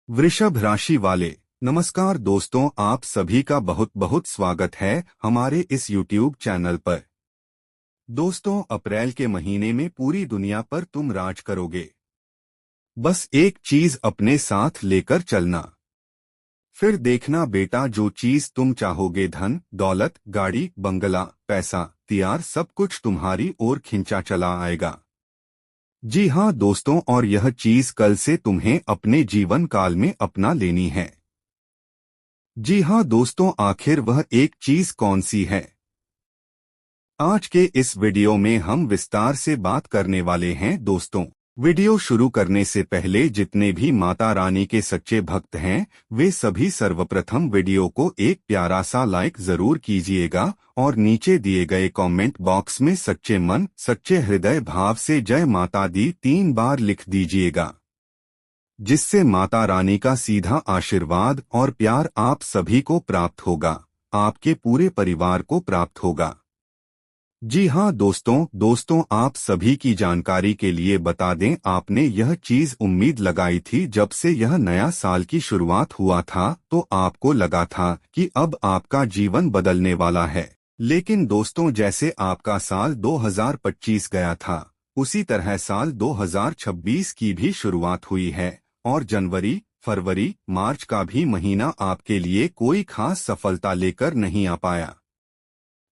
वृषभ राशि वाले नमस्कार दोस्तों, आप सभी का बहुत बहुत स्वागत है हमारे इस YouTube चैनल पर। दोस्तों, अप्रैल के महीने में पूरी दुनिया पर तुम राज करोगे। बस एक चीज अपने साथ लेकर चलना। फिर देखना बेटा, जो चीज तुम चाहोगे, धन दौलत, गाड़ी, बंगला, पैसा, तियार, सब कुछ तुम्हारी ओर खिंचा चला आएगा। जी हाँ दोस्तों, और यह चीज कल से तुम्हें अपने जीवन काल में अपना लेनी है। जी हाँ दोस्तों, आखिर वह एक चीज कौन सी है? आज के इस वीडियो में हम विस्तार से बात करने वाले हैं दोस्तों। वीडियो शुरू करने से पहले जितने भी माता रानी के सच्चे भक्त हैं, वे सभी सर्वप्रथम वीडियो को एक प्यारा सा लाइक जरूर कीजिएगा और नीचे दिए गए कमेंट बॉक्स में सच्चे मन सच्चे हृदय भाव से जय माता दी 3 बार लिख दीजिएगा, जिससे माता रानी का सीधा आशीर्वाद और प्यार आप सभी को प्राप्त होगा, आपके पूरे परिवार को प्राप्त होगा। जी हाँ दोस्तों, आप सभी की जानकारी के लिए बता दें, आपने यह चीज उम्मीद लगाई थी जब से यह नया साल की शुरुआत हुआ था, तो आपको लगा था कि अब आपका जीवन बदलने वाला है। लेकिन दोस्तों, जैसे आपका साल 2025 गया था, उसी तरह साल 2026 की भी शुरुआत हुई है और जनवरी, फरवरी, मार्च का भी महीना आपके लिए कोई खास सफलता लेकर नहीं आ पाया।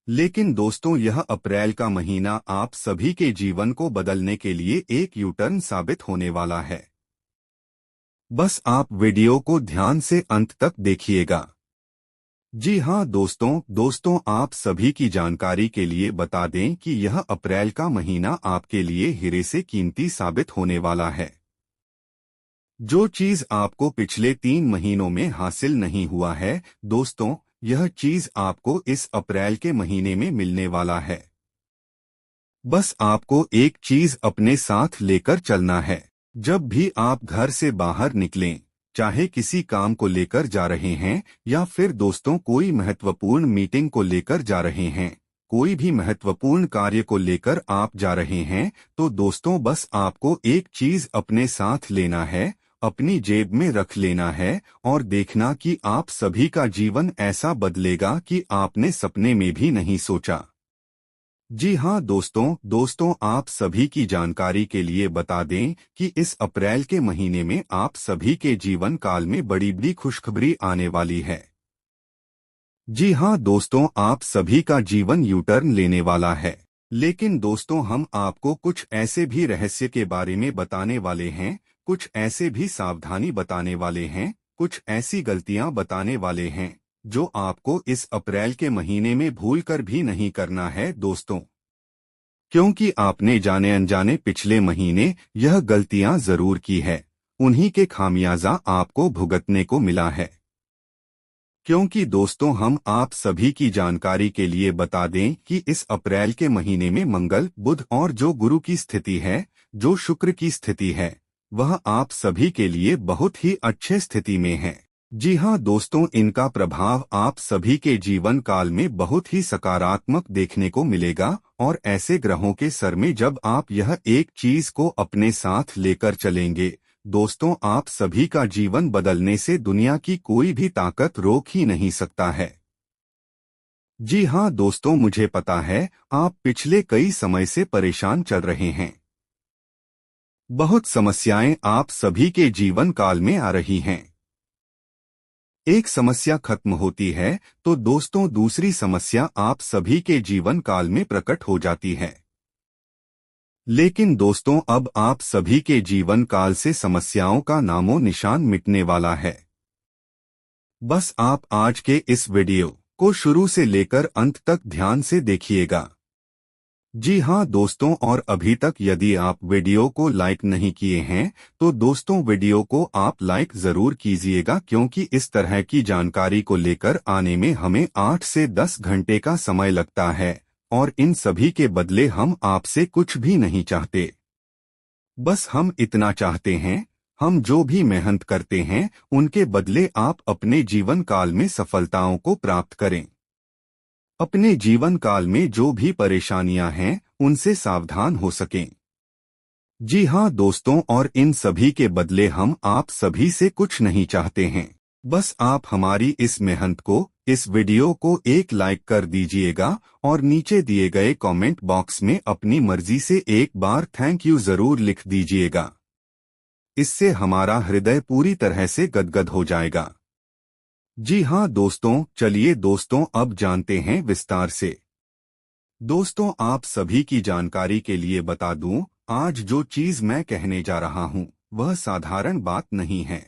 लेकिन दोस्तों, यह अप्रैल का महीना आप सभी के जीवन को बदलने के लिए एक यू टर्न साबित होने वाला है। बस आप वीडियो को ध्यान से अंत तक देखिएगा। जी हाँ दोस्तों, आप सभी की जानकारी के लिए बता दें कि यह अप्रैल का महीना आपके लिए हीरे से कीमती साबित होने वाला है। जो चीज आपको पिछले 3 महीनों में हासिल नहीं हुआ है दोस्तों, यह चीज आपको इस अप्रैल के महीने में मिलने वाला है। बस आपको एक चीज अपने साथ लेकर चलना है। जब भी आप घर से बाहर निकलें, चाहे किसी काम को लेकर जा रहे हैं या फिर दोस्तों कोई महत्वपूर्ण मीटिंग को लेकर जा रहे हैं, कोई भी महत्वपूर्ण कार्य को लेकर आप जा रहे हैं, तो दोस्तों बस आपको एक चीज अपने साथ लेना है, अपनी जेब में रख लेना है और देखना कि आप सभी का जीवन ऐसा बदलेगा कि आपने सपने में भी नहीं सोचा। जी हाँ दोस्तों, आप सभी की जानकारी के लिए बता दें कि इस अप्रैल के महीने में आप सभी के जीवन काल में बड़ी बड़ी खुशखबरी आने वाली है। जी हाँ दोस्तों, आप सभी का जीवन यू टर्न लेने वाला है। लेकिन दोस्तों, हम आपको कुछ ऐसे भी रहस्य के बारे में बताने वाले हैं, कुछ ऐसे भी सावधानी बताने वाले हैं, कुछ ऐसी गलतियां बताने वाले हैं जो आपको इस अप्रैल के महीने में भूलकर भी नहीं करना है दोस्तों, क्योंकि आपने जाने अनजाने पिछले महीने यह गलतियां जरूर की है, उन्हीं के खामियाजा आपको भुगतने को मिला है। क्योंकि दोस्तों, हम आप सभी की जानकारी के लिए बता दें कि इस अप्रैल के महीने में मंगल, बुध और जो गुरु की स्थिति है, जो शुक्र की स्थिति है, वह आप सभी के लिए बहुत ही अच्छे स्थिति में है। जी हाँ दोस्तों, इनका प्रभाव आप सभी के जीवन काल में बहुत ही सकारात्मक देखने को मिलेगा और ऐसे ग्रहों के सर में जब आप यह एक चीज को अपने साथ लेकर चलेंगे दोस्तों, आप सभी का जीवन बदलने से दुनिया की कोई भी ताकत रोक ही नहीं सकता है। जी हाँ दोस्तों, मुझे पता है आप पिछले कई समय से परेशान चल रहे हैं। बहुत समस्याएं आप सभी के जीवन काल में आ रही हैं। एक समस्या खत्म होती है तो दोस्तों दूसरी समस्या आप सभी के जीवन काल में प्रकट हो जाती है। लेकिन दोस्तों, अब आप सभी के जीवन काल से समस्याओं का नामो निशान मिटने वाला है। बस आप आज के इस वीडियो को शुरू से लेकर अंत तक ध्यान से देखिएगा। जी हाँ दोस्तों, और अभी तक यदि आप वीडियो को लाइक नहीं किए हैं तो दोस्तों वीडियो को आप लाइक जरूर कीजिएगा, क्योंकि इस तरह की जानकारी को लेकर आने में हमें 8 से 10 घंटे का समय लगता है और इन सभी के बदले हम आपसे कुछ भी नहीं चाहते। बस हम इतना चाहते हैं, हम जो भी मेहनत करते हैं उनके बदले आप अपने जीवन काल में सफलताओं को प्राप्त करें। अपने जीवन काल में जो भी परेशानियां हैं उनसे सावधान हो सकें। जी हाँ दोस्तों, और इन सभी के बदले हम आप सभी से कुछ नहीं चाहते हैं। बस आप हमारी इस मेहनत को, इस वीडियो को एक लाइक कर दीजिएगा और नीचे दिए गए कमेंट बॉक्स में अपनी मर्जी से एक बार थैंक यू जरूर लिख दीजिएगा। इससे हमारा हृदय पूरी तरह से गदगद हो जाएगा। जी हाँ दोस्तों, चलिए दोस्तों अब जानते हैं विस्तार से। दोस्तों, आप सभी की जानकारी के लिए बता दूं, आज जो चीज मैं कहने जा रहा हूं वह साधारण बात नहीं है।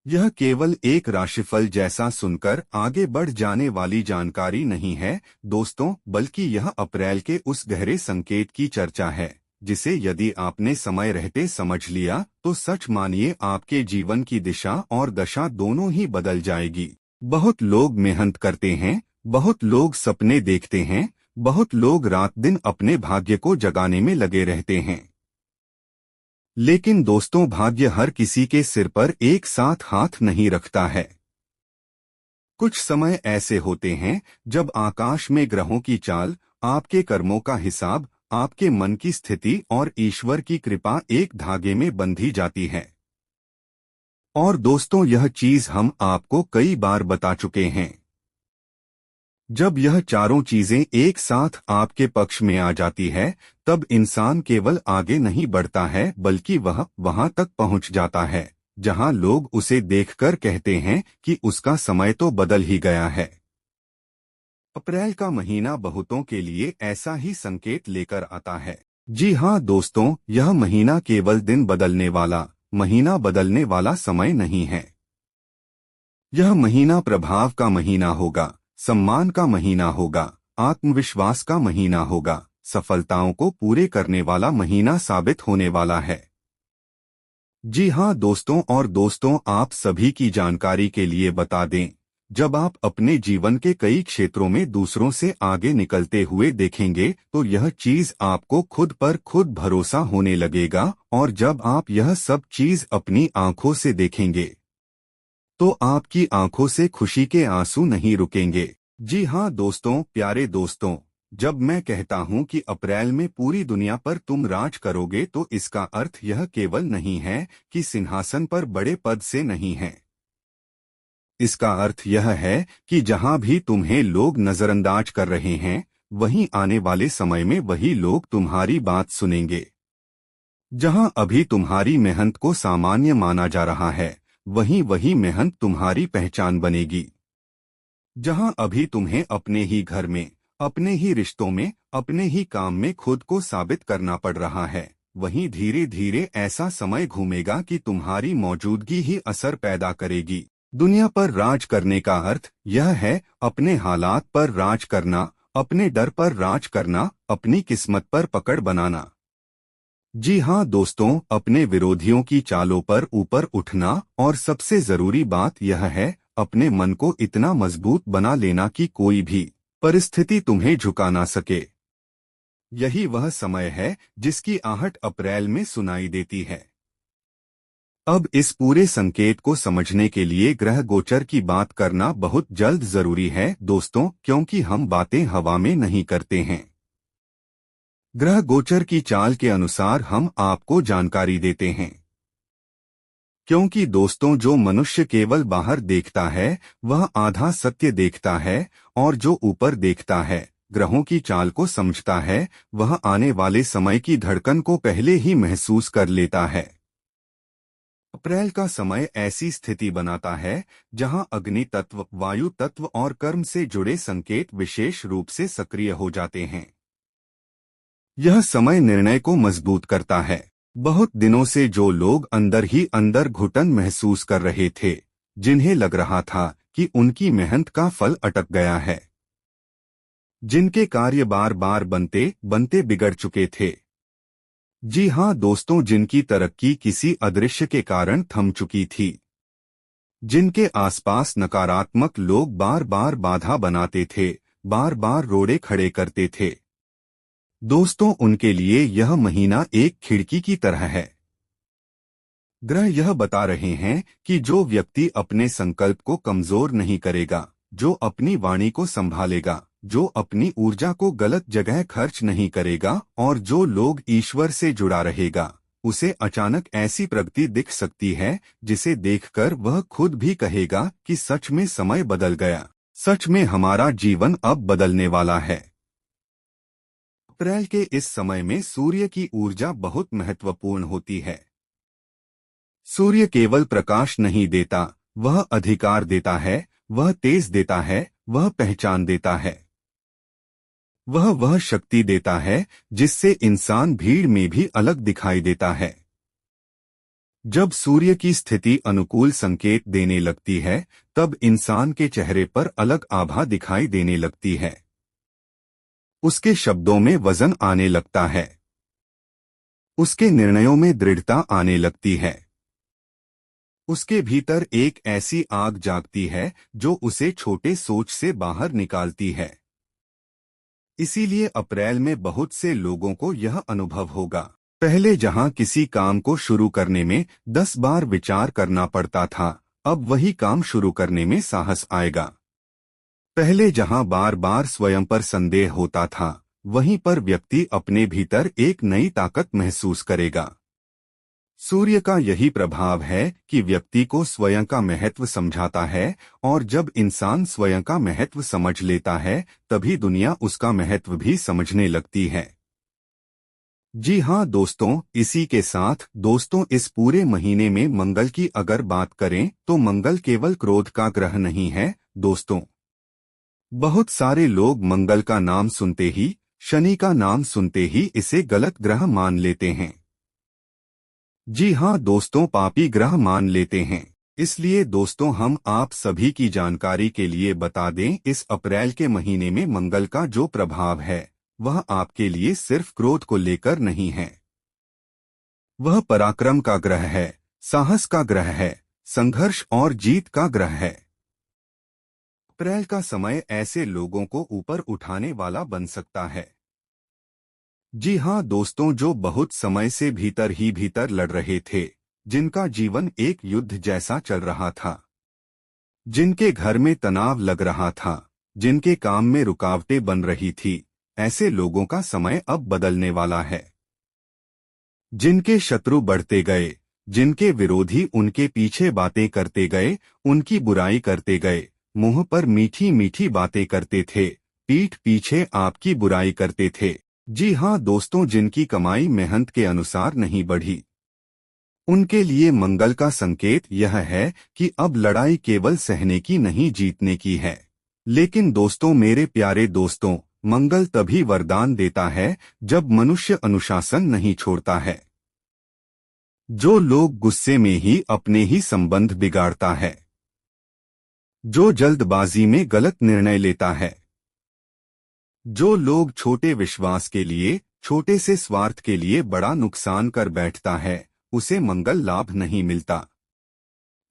यह केवल एक राशिफल जैसा सुनकर आगे बढ़ जाने वाली जानकारी नहीं है दोस्तों, बल्कि यह अप्रैल के उस गहरे संकेत की चर्चा है जिसे यदि आपने समय रहते समझ लिया तो सच मानिए आपके जीवन की दिशा और दशा दोनों ही बदल जाएगी। बहुत लोग मेहनत करते हैं, बहुत लोग सपने देखते हैं, बहुत लोग रात दिन अपने भाग्य को जगाने में लगे रहते हैं। लेकिन दोस्तों, भाग्य हर किसी के सिर पर एक साथ हाथ नहीं रखता है। कुछ समय ऐसे होते हैं जब आकाश में ग्रहों की चाल, आपके कर्मों का हिसाब, आपके मन की स्थिति और ईश्वर की कृपा एक धागे में बंधी जाती है। और दोस्तों, यह चीज हम आपको कई बार बता चुके हैं। जब यह चारों चीजें एक साथ आपके पक्ष में आ जाती है, तब इंसान केवल आगे नहीं बढ़ता है बल्कि वह वहां तक पहुंच जाता है जहां लोग उसे देखकर कहते हैं कि उसका समय तो बदल ही गया है। अप्रैल का महीना बहुतों के लिए ऐसा ही संकेत लेकर आता है। जी हाँ दोस्तों, यह महीना केवल दिन बदलने वाला, महीना बदलने वाला समय नहीं है। यह महीना प्रभाव का महीना होगा, सम्मान का महीना होगा, आत्मविश्वास का महीना होगा, सफलताओं को पूरे करने वाला महीना साबित होने वाला है। जी हाँ दोस्तों, और दोस्तों आप सभी की जानकारी के लिए बता दें, जब आप अपने जीवन के कई क्षेत्रों में दूसरों से आगे निकलते हुए देखेंगे तो यह चीज आपको खुद पर खुद भरोसा होने लगेगा, और जब आप यह सब चीज अपनी आंखों से देखेंगे तो आपकी आंखों से खुशी के आंसू नहीं रुकेंगे। जी हाँ दोस्तों, प्यारे दोस्तों, जब मैं कहता हूँ कि अप्रैल में पूरी दुनिया पर तुम राज करोगे तो इसका अर्थ यह केवल नहीं है कि सिंहासन पर बड़े पद से नहीं है। इसका अर्थ यह है कि जहाँ भी तुम्हें लोग नजरअंदाज कर रहे हैं, वहीं आने वाले समय में वही लोग तुम्हारी बात सुनेंगे। जहाँ अभी तुम्हारी मेहनत को सामान्य माना जा रहा है, वहीं वही मेहनत तुम्हारी पहचान बनेगी। जहां अभी तुम्हें अपने ही घर में, अपने ही रिश्तों में, अपने ही काम में खुद को साबित करना पड़ रहा है, वहीं धीरे धीरे ऐसा समय घूमेगा कि तुम्हारी मौजूदगी ही असर पैदा करेगी। दुनिया पर राज करने का अर्थ यह है अपने हालात पर राज करना, अपने डर पर राज करना, अपनी किस्मत पर पकड़ बनाना। जी हाँ दोस्तों, अपने विरोधियों की चालों पर ऊपर उठना, और सबसे जरूरी बात यह है अपने मन को इतना मजबूत बना लेना कि कोई भी परिस्थिति तुम्हें झुका ना सके। यही वह समय है जिसकी आहट अप्रैल में सुनाई देती है। अब इस पूरे संकेत को समझने के लिए ग्रह गोचर की बात करना बहुत जल्द जरूरी है दोस्तों, क्योंकि हम बातें हवा में नहीं करते हैं। ग्रह गोचर की चाल के अनुसार हम आपको जानकारी देते हैं, क्योंकि दोस्तों जो मनुष्य केवल बाहर देखता है वह आधा सत्य देखता है, और जो ऊपर देखता है, ग्रहों की चाल को समझता है, वह आने वाले समय की धड़कन को पहले ही महसूस कर लेता है। अप्रैल का समय ऐसी स्थिति बनाता है जहां अग्नि तत्व, वायु तत्व और कर्म से जुड़े संकेत विशेष रूप से सक्रिय हो जाते हैं। यह समय निर्णय को मजबूत करता है। बहुत दिनों से जो लोग अंदर ही अंदर घुटन महसूस कर रहे थे, जिन्हें लग रहा था कि उनकी मेहनत का फल अटक गया है, जिनके कार्य बार बार बनते बनते बिगड़ चुके थे। जी हाँ दोस्तों, जिनकी तरक्की किसी अदृश्य के कारण थम चुकी थी, जिनके आसपास नकारात्मक लोग बार बार बाधा बनाते थे, बार बार रोड़े खड़े करते थे, दोस्तों उनके लिए यह महीना एक खिड़की की तरह है। ग्रह यह बता रहे हैं कि जो व्यक्ति अपने संकल्प को कमजोर नहीं करेगा, जो अपनी वाणी को संभालेगा, जो अपनी ऊर्जा को गलत जगह खर्च नहीं करेगा और जो लोग ईश्वर से जुड़ा रहेगा, उसे अचानक ऐसी प्रगति दिख सकती है जिसे देखकर वह खुद भी कहेगा कि सच में समय बदल गया, सच में हमारा जीवन अब बदलने वाला है। अप्रैल के इस समय में सूर्य की ऊर्जा बहुत महत्वपूर्ण होती है। सूर्य केवल प्रकाश नहीं देता, वह अधिकार देता है, वह तेज देता है, वह पहचान देता है। वह शक्ति देता है जिससे इंसान भीड़ में भी अलग दिखाई देता है। जब सूर्य की स्थिति अनुकूल संकेत देने लगती है, तब इंसान के चेहरे पर अलग आभा दिखाई देने लगती है। उसके शब्दों में वजन आने लगता है। उसके निर्णयों में दृढ़ता आने लगती है। उसके भीतर एक ऐसी आग जागती है जो उसे छोटे सोच से बाहर निकालती है। इसीलिए अप्रैल में बहुत से लोगों को यह अनुभव होगा। पहले जहां किसी काम को शुरू करने में 10 बार विचार करना पड़ता था, अब वही काम शुरू करने में साहस आएगा। पहले जहां बार बार स्वयं पर संदेह होता था, वहीं पर व्यक्ति अपने भीतर एक नई ताकत महसूस करेगा। सूर्य का यही प्रभाव है कि व्यक्ति को स्वयं का महत्व समझाता है, और जब इंसान स्वयं का महत्व समझ लेता है, तभी दुनिया उसका महत्व भी समझने लगती है। जी हाँ दोस्तों, इसी के साथ दोस्तों इस पूरे महीने में मंगल की अगर बात करें तो मंगल केवल क्रोध का ग्रह नहीं है दोस्तों। बहुत सारे लोग मंगल का नाम सुनते ही, शनि का नाम सुनते ही इसे गलत ग्रह मान लेते हैं। जी हाँ दोस्तों, पापी ग्रह मान लेते हैं। इसलिए दोस्तों हम आप सभी की जानकारी के लिए बता दें, इस अप्रैल के महीने में मंगल का जो प्रभाव है वह आपके लिए सिर्फ क्रोध को लेकर नहीं है। वह पराक्रम का ग्रह है, साहस का ग्रह है, संघर्ष और जीत का ग्रह है। अप्रैल का समय ऐसे लोगों को ऊपर उठाने वाला बन सकता है। जी हाँ दोस्तों, जो बहुत समय से भीतर ही भीतर लड़ रहे थे, जिनका जीवन एक युद्ध जैसा चल रहा था, जिनके घर में तनाव लग रहा था, जिनके काम में रुकावटें बन रही थी, ऐसे लोगों का समय अब बदलने वाला है। जिनके शत्रु बढ़ते गए, जिनके विरोधी उनके पीछे बातें करते गए, उनकी बुराई करते गए, मुंह पर मीठी मीठी बातें करते थे, पीठ पीछे आपकी बुराई करते थे। जी हाँ दोस्तों, जिनकी कमाई मेहनत के अनुसार नहीं बढ़ी, उनके लिए मंगल का संकेत यह है कि अब लड़ाई केवल सहने की नहीं, जीतने की है। लेकिन दोस्तों, मेरे प्यारे दोस्तों, मंगल तभी वरदान देता है जब मनुष्य अनुशासन नहीं छोड़ता है। जो लोग गुस्से में ही अपने ही संबंध बिगाड़ता है, जो जल्दबाजी में गलत निर्णय लेता है, जो लोग छोटे विश्वास के लिए, छोटे से स्वार्थ के लिए बड़ा नुकसान कर बैठता है, उसे मंगल लाभ नहीं मिलता।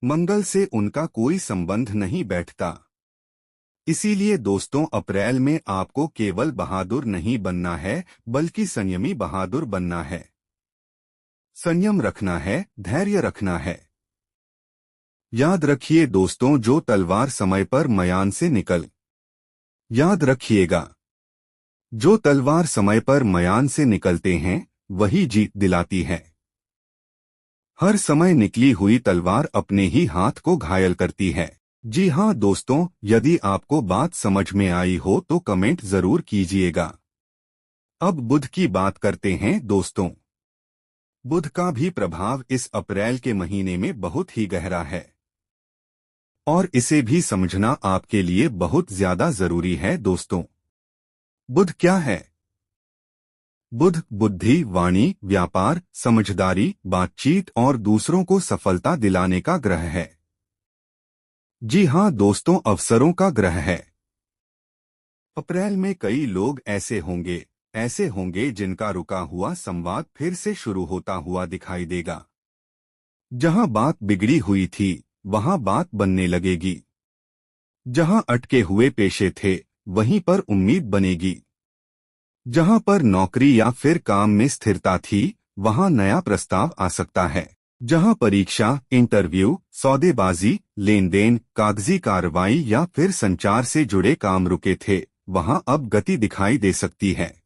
मंगल से उनका कोई संबंध नहीं बैठता। इसीलिए दोस्तों, अप्रैल में आपको केवल बहादुर नहीं बनना है, बल्कि संयमी बहादुर बनना है। संयम रखना है, धैर्य रखना है। याद रखिए दोस्तों, जो तलवार समय पर म्यान से याद रखिएगा, जो तलवार समय पर म्यान से निकलते हैं वही जीत दिलाती है। हर समय निकली हुई तलवार अपने ही हाथ को घायल करती है। जी हाँ दोस्तों, यदि आपको बात समझ में आई हो तो कमेंट जरूर कीजिएगा। अब बुध की बात करते हैं दोस्तों। बुध का भी प्रभाव इस अप्रैल के महीने में बहुत ही गहरा है, और इसे भी समझना आपके लिए बहुत ज्यादा जरूरी है दोस्तों। बुध क्या है? बुध बुद्धि, वाणी, व्यापार, समझदारी, बातचीत और दूसरों को सफलता दिलाने का ग्रह है। जी हाँ दोस्तों, अवसरों का ग्रह है। अप्रैल में कई लोग ऐसे होंगे जिनका रुका हुआ संवाद फिर से शुरू होता हुआ दिखाई देगा। जहां बात बिगड़ी हुई थी, वहां बात बनने लगेगी। जहां अटके हुए पेशे थे, वहीं पर उम्मीद बनेगी। जहां पर नौकरी या फिर काम में स्थिरता थी, वहां नया प्रस्ताव आ सकता है। जहां परीक्षा, इंटरव्यू, सौदेबाजी, लेन देन, कागजी कार्रवाई या फिर संचार से जुड़े काम रुके थे, वहां अब गति दिखाई दे सकती है।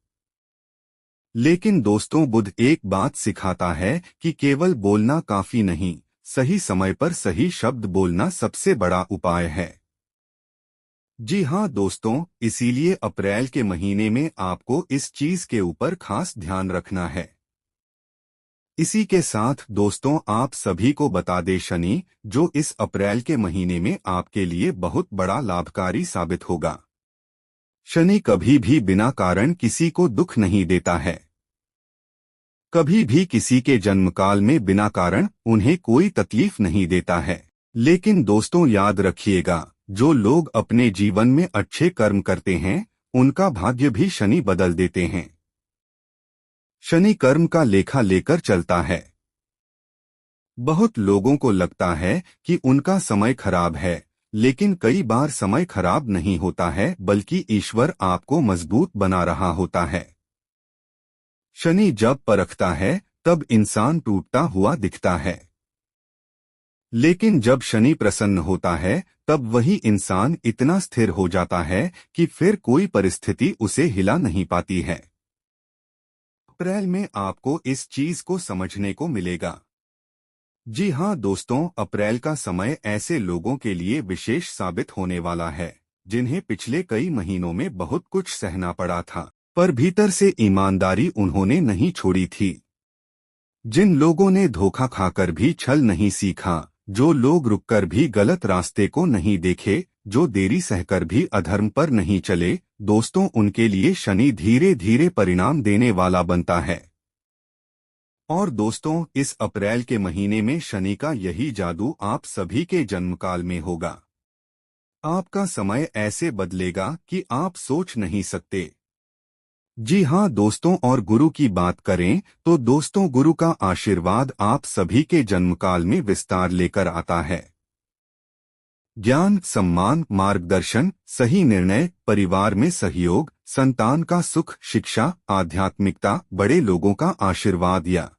लेकिन दोस्तों, बुध एक बात सिखाता है कि केवल बोलना काफी नहीं, सही समय पर सही शब्द बोलना सबसे बड़ा उपाय है। जी हाँ दोस्तों, इसीलिए अप्रैल के महीने में आपको इस चीज के ऊपर खास ध्यान रखना है। इसी के साथ दोस्तों, आप सभी को बता दें, शनि जो इस अप्रैल के महीने में आपके लिए बहुत बड़ा लाभकारी साबित होगा। शनि कभी भी बिना कारण किसी को दुख नहीं देता है। कभी भी किसी के जन्मकाल में बिना कारण उन्हें कोई तकलीफ नहीं देता है। लेकिन दोस्तों याद रखिएगा, जो लोग अपने जीवन में अच्छे कर्म करते हैं उनका भाग्य भी शनि बदल देते हैं। शनि कर्म का लेखा लेकर चलता है। बहुत लोगों को लगता है कि उनका समय खराब है, लेकिन कई बार समय खराब नहीं होता है, बल्कि ईश्वर आपको मजबूत बना रहा होता है। शनि जब परखता है तब इंसान टूटता हुआ दिखता है, लेकिन जब शनि प्रसन्न होता है तब वही इंसान इतना स्थिर हो जाता है कि फिर कोई परिस्थिति उसे हिला नहीं पाती है। अप्रैल में आपको इस चीज को समझने को मिलेगा। जी हाँ दोस्तों, अप्रैल का समय ऐसे लोगों के लिए विशेष साबित होने वाला है जिन्हें पिछले कई महीनों में बहुत कुछ सहना पड़ा था, पर भीतर से ईमानदारी उन्होंने नहीं छोड़ी थी। जिन लोगों ने धोखा खाकर भी छल नहीं सीखा, जो लोग रुककर भी गलत रास्ते को नहीं देखे, जो देरी सहकर भी अधर्म पर नहीं चले, दोस्तों उनके लिए शनि धीरे धीरे परिणाम देने वाला बनता है। और दोस्तों, इस अप्रैल के महीने में शनि का यही जादू आप सभी के जन्मकाल में होगा। आपका समय ऐसे बदलेगा कि आप सोच नहीं सकते। जी हाँ दोस्तों, और गुरु की बात करें तो दोस्तों, गुरु का आशीर्वाद आप सभी के जन्मकाल में विस्तार लेकर आता है। ज्ञान, सम्मान, मार्गदर्शन, सही निर्णय, परिवार में सहयोग, संतान का सुख, शिक्षा, आध्यात्मिकता, बड़े लोगों का आशीर्वाद या